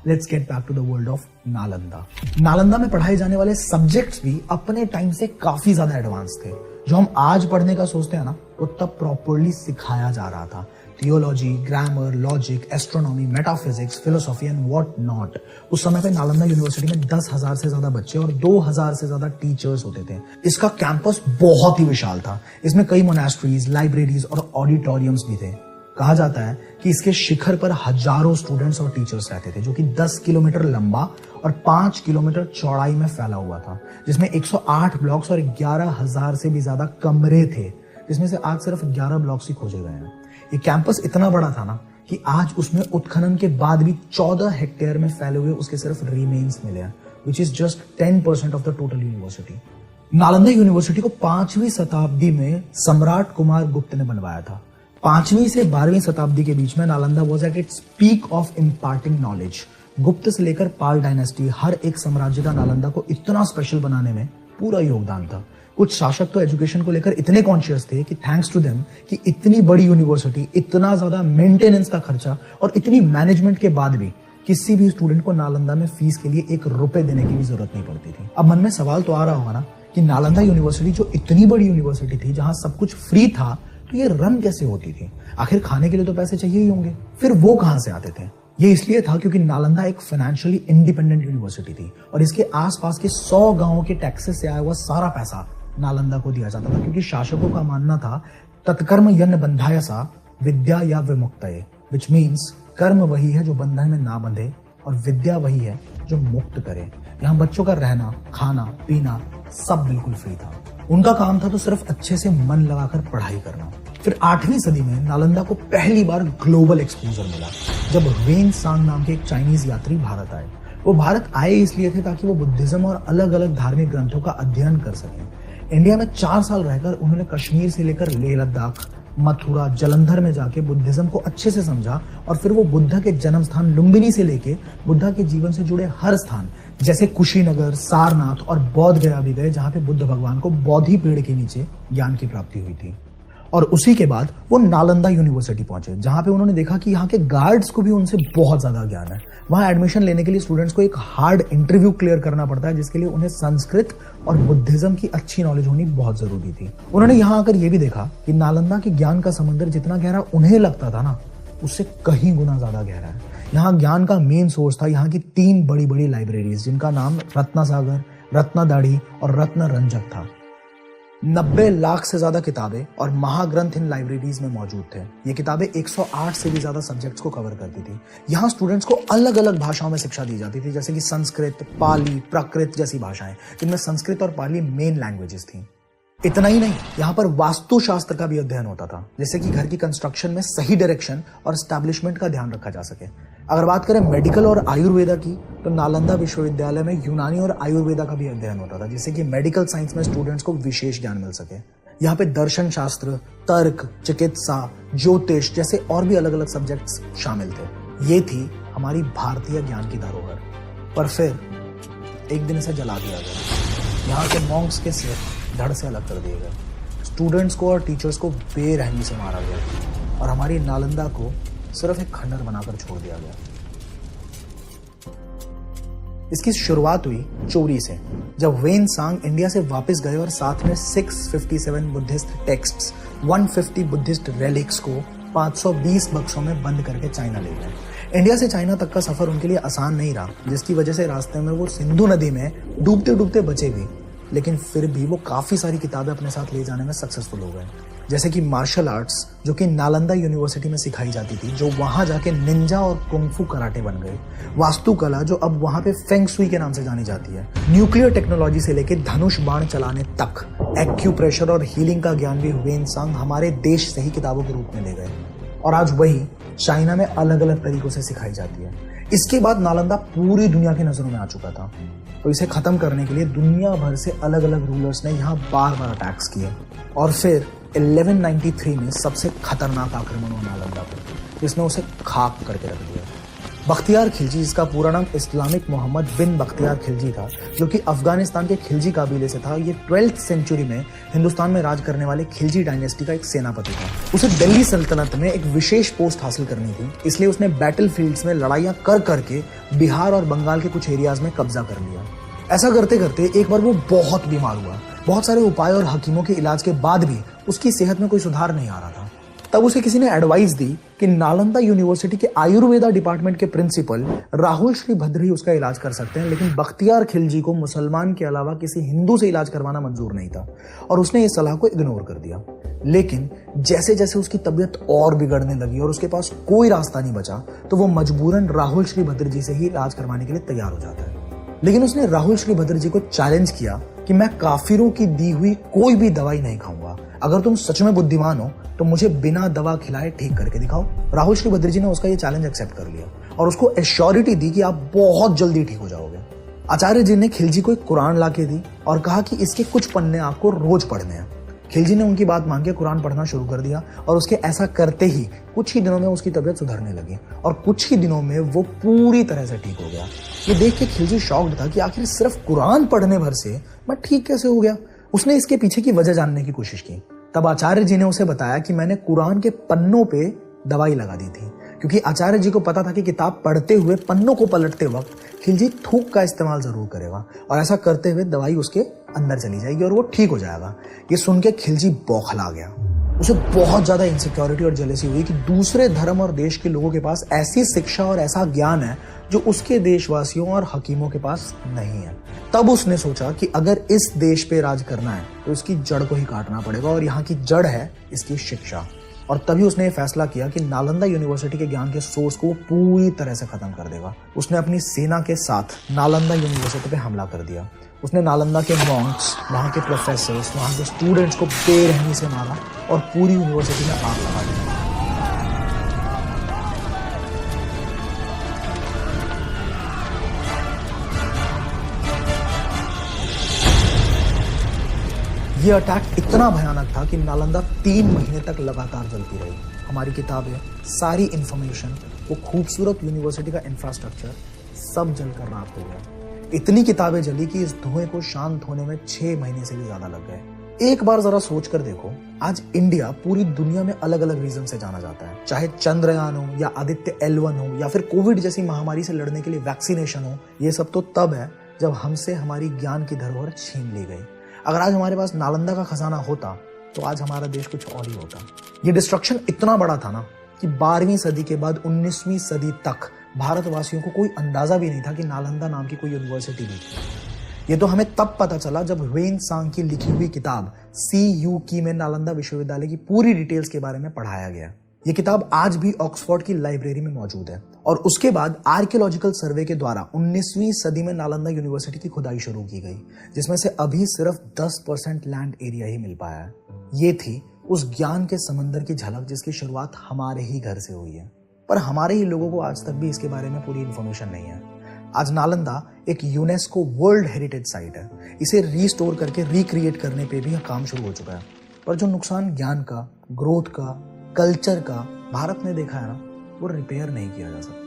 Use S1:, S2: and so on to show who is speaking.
S1: Let's get back to the world of Nalanda. Nalanda में पढ़ाए जाने वाले सब्जेक्ट्स भी अपने टाइम से काफी ज्यादा एडवांस थे। जो हम आज पढ़ने का सोचते हैं ना, वो तब प्रॉपरली सिखाया जा रहा था। Theology, grammar, logic, astronomy, metaphysics, philosophy and what not. उस समय पे नालंदा यूनिवर्सिटी में 10,000 से ज्यादा बच्चे और 2,000 से ज्यादा टीचर्स होते थे। इसका कैंपस बहुत ही विशाल था। इसमें कई मोनास्ट्रीज, लाइब्रेरीज और ऑडिटोरियम्स भी थे। कहा जाता है कि इसके शिखर पर हजारों स्टूडेंट्स और टीचर्स रहते थे, जो कि 10 किलोमीटर लंबा और 5 किलोमीटर चौड़ाई में फैला हुआ था, जिसमें 108 ब्लॉक्स और 11,000 से भी ज्यादा कमरे थे, जिसमें से आज सिर्फ 11 ब्लॉक्स ही खोजे गए हैं। ये कैंपस इतना बड़ा था ना कि आज उसमें उत्खनन के बाद भी 14 हेक्टेयर में फैले हुए उसके सिर्फ रिमेन्स मिले हैं, which is just 10% of the total university. Nalanda university को 5वीं शताब्दी में सम्राट कुमार गुप्त ने बनवाया था। 5वीं से 12वीं शताब्दी के बीच में Nalanda was at its peak of imparting knowledge. गुप्त से लेकर पाल डायनेस्टी, हर एक साम्राज्य का नालंदा को इतना स्पेशल बनाने में पूरा योगदान था। कुछ शासक तो एजुकेशन को लेकर इतने कॉन्शियस थे कि थैंक्स टू देम कि इतनी बड़ी यूनिवर्सिटी, इतना ज्यादा मेंटेनेंस का खर्चा और इतनी मैनेजमेंट के बाद भी किसी भी स्टूडेंट को नालंदा में फीस के लिए 1 रुपए देने की भी जरूरत नहीं पड़ती थी। अब मन में सवाल तो आ रहा होगा ना कि नालंदा यूनिवर्सिटी जो इतनी बड़ी यूनिवर्सिटी थी, जहां सब कुछ फ्री था, तो ये रन कैसे होती थी? आखिर खाने के लिए तो पैसे चाहिए ही होंगे, फिर वो कहां से आते थे? ये इसलिए था क्योंकि नालंदा एक फाइनेंशियली इंडिपेंडेंट यूनिवर्सिटी थी और इसके आसपास के 100 गांवों के टैक्सेस से आया हुआ सारा पैसा नालंदा को दिया जाता था, क्योंकि शासकों का मानना था तत्कर्म यन्न बंधाय सा विद्या या विमुक्तये, विच मीन्स कर्म वही है जो बंधन में ना बंधे और विद्या वही है जो मुक्त करे। यहाँ बच्चों का रहना, खाना, पीना सब बिल्कुल फ्री था। उनका काम था तो सिर्फ अच्छे से मन लगाकर पढ़ाई करना। फिर 8वीं सदी में नालंदा को पहली बार ग्लोबल एक्सपोजर मिला, जब ह्वेन सांग नाम के एक चाइनीज यात्री भारत आए। वो भारत आए इसलिए थे ताकि वो बुद्धिज्म और अलग अलग धार्मिक ग्रंथों का अध्ययन कर सकें। इंडिया में 4 साल रहकर उन्होंने कश्मीर से लेकर लेह लद्दाख, मथुरा, जलंधर में जाके बुद्धिज्म को अच्छे से समझा और फिर वो बुद्ध के जन्म स्थान लुम्बिनी से लेके बुद्ध के जीवन से जुड़े हर स्थान जैसे कुशीनगर, सारनाथ और बौद्ध गया भी गए, जहां पे बुद्ध भगवान को बोधि पेड़ के नीचे ज्ञान की प्राप्ति हुई थी। और उसी के बाद वो नालंदा यूनिवर्सिटी पहुंचे, जहां पे उन्होंने देखा कि यहाँ के गार्ड्स को भी उनसे बहुत ज्यादा ज्ञान है। वहां एडमिशन लेने के लिए स्टूडेंट्स को एक हार्ड इंटरव्यू क्लियर करना पड़ता है, जिसके लिए उन्हें संस्कृत और बुद्धिज्म की अच्छी नॉलेज होनी बहुत जरूरी थी। उन्होंने यहाँ आकर ये भी देखा कि नालंदा के ज्ञान का समंदर जितना गहरा उन्हें लगता था ना, उससे कहीं गुना ज्यादा गहरा है। यहाँ ज्ञान का मेन सोर्स था यहाँ की 3 बड़ी बड़ी लाइब्रेरीज, जिनका नाम रत्नासागर, रत्नादाड़ी और रत्न रंजक था। 90 लाख से ज्यादा किताबें और महाग्रंथ इन लाइब्रेरीज में मौजूद थे। ये किताबें 108 से भी ज्यादा सब्जेक्ट्स को कवर करती थी। यहाँ स्टूडेंट्स को अलग अलग भाषाओं में शिक्षा दी जाती थी, जैसे कि संस्कृत, पाली, प्राकृत जैसी भाषाएं, जिनमें संस्कृत और पाली मेन लैंग्वेजेस थी। इतना ही नहीं, यहाँ पर वास्तुशास्त्र का भी अध्ययन होता था, जैसे कि घर की कंस्ट्रक्शन में सही डायरेक्शन और एस्टैब्लिशमेंट का ध्यान रखा जा सके। अगर बात करें मेडिकल और आयुर्वेदा की, तो नालंदा विश्वविद्यालय में यूनानी और आयुर्वेदा का भी अध्ययन होता था, जिससे कि मेडिकल साइंस में स्टूडेंट्स को विशेष ज्ञान मिल सके। यहाँ पे दर्शन शास्त्र, तर्क, चिकित्सा, ज्योतिष जैसे और भी अलग अलग सब्जेक्ट्स शामिल थे। ये थी हमारी भारतीय ज्ञान की धरोहर। पर फिर एक दिन इसे जला दिया गया। यहाँ के मॉन्क्स के सिर धड़ से अलग कर दिए गए, स्टूडेंट्स को और टीचर्स को बेरहमी से मारा गया और हमारी नालंदा को सिर्फ एक खंडर बनाकर छोड़ दिया गया। इसकी शुरुआत हुई चोरी से, जब ह्वेन सांग इंडिया से वापस गए और साथ में 657 बुद्धिस्ट टेक्स्ट्स, 150 बुद्धिस्ट रेलिक्स को 520 बक्सों में बंद करके चाइना ले गए। इंडिया से चाइना तक का सफर उनके लिए आसान नहीं रहा, जिसकी वजह से रास्ते में वो सिंधु नदी में डूबते डूबते बचे भी, लेकिन फिर भी वो काफी सारी किताबें अपने साथ ले जाने में सक्सेसफुल हो गए, जैसे कि मार्शल आर्ट्स जो कि नालंदा यूनिवर्सिटी में सिखाई जाती थी, जो वहां जाके निंजा और कुंफू कराटे बन गए, वास्तुकला जो अब वहां पे फेंग शुई के नाम से जानी जाती है, न्यूक्लियर टेक्नोलॉजी से लेके धनुष बाण चलाने तक, एक्यूप्रेशर और हीलिंग का ज्ञान भी ह्वेन सांग हमारे देश से ही किताबों के रूप में ले गए और आज वही चाइना में अलग अलग तरीकों से सिखाई जाती है। इसके बाद नालंदा पूरी दुनिया की नजरों में आ चुका था, तो इसे खत्म करने के लिए दुनिया भर से अलग अलग रूलर्स ने यहाँ बार बार अटैक्स किए और फिर 1193 में सबसे खतरनाक आक्रमण हुआ नालंदा पर, जिसने उसे खाक करके रख दिया। बख्तियार खिलजी, जिसका पूरा नाम इस्लामिक मोहम्मद बिन बख्तियार खिलजी था, जो कि अफगानिस्तान के खिलजी काबीले से था, ये 12th सेंचुरी में हिंदुस्तान में राज करने वाले खिलजी डायनेस्टी का एक सेनापति था। उसे दिल्ली सल्तनत में एक विशेष पोस्ट हासिल करनी थी, इसलिए उसने बैटल फील्ड्स में लड़ाइयां कर करके बिहार और बंगाल के कुछ एरियाज में कब्जा कर लिया। ऐसा करते करते एक बार वो बहुत बीमार हुआ। बहुत सारे उपाय और हकीमों के इलाज के बाद भी उसकी सेहत में कोई सुधार नहीं आ रहा था। तब उसे किसी ने एडवाइस दी कि नालंदा यूनिवर्सिटी के आयुर्वेदा डिपार्टमेंट के प्रिंसिपल राहुल श्रीभद्र ही उसका इलाज कर सकते हैं, लेकिन बख्तियार खिलजी को मुसलमान के अलावा किसी हिंदू से इलाज करवाना मंजूर नहीं था और उसने इस सलाह को इग्नोर कर दिया। लेकिन जैसे जैसे उसकी तबीयत और बिगड़ने लगी और उसके पास कोई रास्ता नहीं बचा, तो वो मजबूरन राहुल श्रीभद्र जी से ही इलाज करवाने के लिए तैयार हो जाता है। लेकिन उसने राहुल श्रीभद्र जी को चैलेंज किया कि मैं काफिरों की दी हुई कोई भी दवाई नहीं खाऊंगा, अगर तुम सच में बुद्धिमान हो तो मुझे बिना दवा खिलाए ठीक करके दिखाओ। राहुल श्रीभद्र जी ने उसका ये चैलेंज एक्सेप्ट कर लिया और उसको एश्योरिटी दी कि आप बहुत जल्दी ठीक हो जाओगे। आचार्य जी ने खिलजी को एक कुरान लाके दी और कहा कि इसके कुछ पन्ने आपको रोज पढ़ने हैं। खिलजी ने उनकी बात मान के कुरान पढ़ना शुरू कर दिया और उसके ऐसा करते ही कुछ ही दिनों में उसकी तबीयत सुधरने लगी और कुछ ही दिनों में वो पूरी तरह से ठीक हो गया। ये देख के खिलजी शॉक्ड था कि आखिर सिर्फ कुरान पढ़ने भर से मैं ठीक कैसे हो गया। उसने इसके पीछे की वजह जानने की कोशिश की। तब आचार्य जी ने उसे बताया कि मैंने कुरान के पन्नों पे दवाई लगा दी थी, क्योंकि आचार्य जी को पता था कि किताब पढ़ते हुए पन्नों को पलटते वक्त खिलजी थूक का इस्तेमाल जरूर करेगा और ऐसा करते हुए दवाई उसके अंदर चली जाएगी और वो ठीक हो जाएगा। ये सुन के खिलजी बौखला गया। उसे बहुत ज्यादा इनसिक्योरिटी और जेलसी हुई कि दूसरे धर्म और देश के लोगों के पास ऐसी शिक्षा और ऐसा ज्ञान है जो उसके देशवासियों और हकीमों के पास नहीं है। तब उसने सोचा कि अगर इस देश पे राज करना है तो इसकी जड़ को ही काटना पड़ेगा और यहाँ की जड़ है इसकी शिक्षा। और तभी उसने ये फैसला किया कि नालंदा यूनिवर्सिटी के ज्ञान के सोर्स को पूरी तरह से खत्म कर देगा। उसने अपनी सेना के साथ नालंदा यूनिवर्सिटी पे हमला कर दिया। उसने नालंदा के मॉन्क्स, वहाँ के प्रोफेसर्स, वहाँ के स्टूडेंट्स को बेरहमी से मारा और पूरी यूनिवर्सिटी में आग लगा दी। ये अटैक इतना भयानक था कि नालंदा 3 महीने तक लगातार जलती रही। हमारी किताबें, सारी इंफॉर्मेशन, वो खूबसूरत यूनिवर्सिटी का इंफ्रास्ट्रक्चर सब जलकर राख हो गया। इतनी किताबें जली कि इस धुएं को शांत होने में 6 महीने से भी ज्यादा लग गए। एक बार जरा सोच कर देखो, आज इंडिया पूरी दुनिया में अलग अलग रीजन से जाना जाता है, चाहे चंद्रयान हो या आदित्य L1 हो या फिर कोविड जैसी महामारी से लड़ने के लिए वैक्सीनेशन हो। ये सब तो तब है जब हमसे हमारी ज्ञान की धरोहर छीन ली गई। अगर आज हमारे पास नालंदा का खजाना होता तो आज हमारा देश कुछ और ही होता। ये डिस्ट्रक्शन इतना बड़ा था ना कि 12वीं सदी के बाद 19वीं सदी तक भारतवासियों को कोई अंदाजा भी नहीं था कि नालंदा नाम की कोई यूनिवर्सिटी भी थी। ये तो हमें तब पता चला जब ह्वेन सांग की लिखी हुई किताब CU की में नालंदा विश्वविद्यालय की पूरी डिटेल्स के बारे में पढ़ाया गया। ये किताब आज भी ऑक्सफोर्ड की लाइब्रेरी में मौजूद है। और उसके बाद आर्कियोलॉजिकल सर्वे के द्वारा 19वीं सदी में नालंदा यूनिवर्सिटी की खुदाई शुरू की गई, जिसमें से अभी सिर्फ 10% लैंड एरिया ही मिल पाया है। ये थी उस ज्ञान के समंदर की झलक जिसकी शुरुआत हमारे ही घर से हुई है, पर हमारे ही लोगों को आज तक भी इसके बारे में पूरी इंफॉर्मेशन नहीं है। आज नालंदा एक यूनेस्को वर्ल्ड हेरिटेज साइट है। इसे रीस्टोर करके रिक्रिएट करने पे भी काम शुरू हो चुका है, पर जो नुकसान ज्ञान का, ग्रोथ का, कल्चर का भारत ने देखा है ना, वो रिपेयर नहीं किया जा सकता।